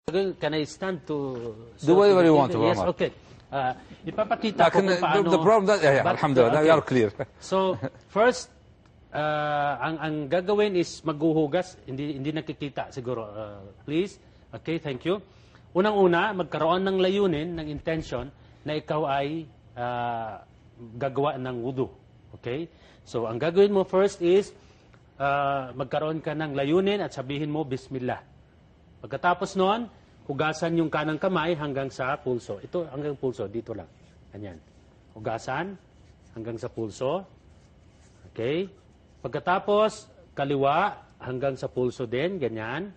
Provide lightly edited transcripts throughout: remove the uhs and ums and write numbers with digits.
Can I stand to... Do whatever you want, Yes, Omar. okay. Ipapakita ko kung paano... The problem that, yeah, But, alhamdulillah, we are clear. So, first, ang gagawin is maghuhugas, hindi nakikita siguro. Please, okay, thank you. Unang-una, magkaroon ng layunin, ng intention, na ikaw ay gagawa ng wudu. Okay? So, ang gagawin mo first is, magkaroon ka ng layunin at sabihin mo, Bismillah. Pagkatapos noon, hugasan yung kanang kamay hanggang sa pulso. Ito hanggang pulso, dito lang. Ganyan. Hugasan hanggang sa pulso. Okay? Pagkatapos, kaliwa hanggang sa pulso din, ganyan.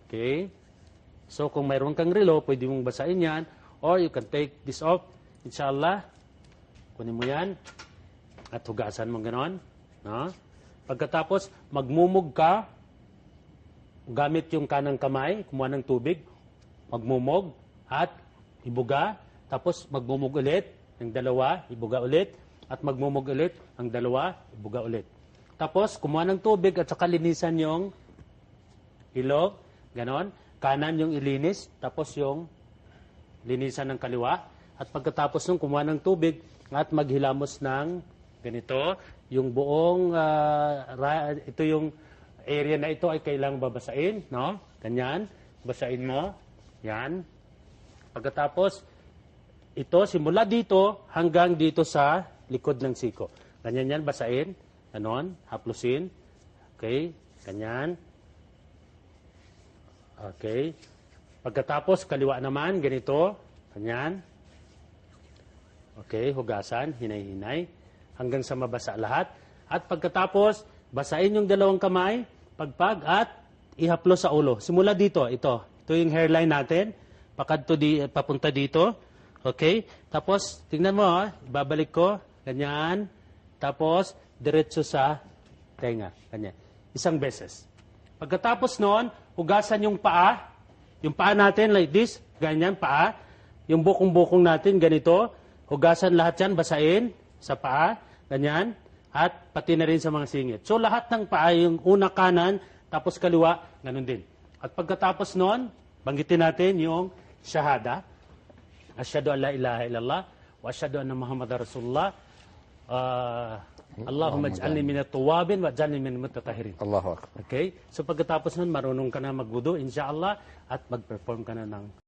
Okay? So, kung mayroon kang relo, pwede mong basahin yan. Or you can take this off, inshallah. Kunin mo yan. At hugasan mo ganon. No? Pagkatapos, magmumug ka. Gamit yung kanang kamay, kumuha ng tubig, magmumog, at ibuga. Tapos magmumog ulit, ng dalawa, ibuga ulit. At magmumog ulit, ang dalawa, ibuga ulit. Tapos, kumuha ng tubig at saka linisan yung ilog. Ganon. Kanan yung ilinis, tapos yung linisan ng kaliwa. At pagkatapos nung kumuha ng tubig at maghilamos ng ganito, yung buong, ito yung area na ito ay kailangang babasain, no? Ganyan, basain mo. Yan. Pagkatapos, ito, simula dito hanggang dito sa likod ng siko. Ganyan yan, basain. Ganon, haplusin. Okay, ganyan. Okay. Pagkatapos, kaliwa naman, ganito. Ganyan. Okay, hugasan, hinay-hinay. Hanggang sa mabasa lahat. At pagkatapos, basain yung dalawang kamay, pagpag, at ihaplo sa ulo. Simula dito, ito. Ito yung hairline natin. Papunta dito. Okay? Tapos, tingnan mo, babalik ko. Ganyan. Tapos, diretso sa tenga. Ganyan. Isang beses. Pagkatapos noon, hugasan yung paa. Yung paa natin like this. Ganyan, paa. Yung bukong-bukong natin, ganito. Hugasan lahat yan, basain sa paa. Ganyan. At pati na rin sa mga singit. So, lahat ng paa, yung una kanan, tapos kaliwa, ganun din. At pagkatapos noon, banggitin natin yung shahada. Asyhadu an la ilaha illallah, wa asyhadu anna Muhammadar Rasulullah. Allahumma ij'alni minat tawwabin wa ij'alni minal mutatahhirin. Allahu Akbar. Okay? So, pagkatapos noon, marunong ka na magwudu, inshallah, at mag-perform ka na ng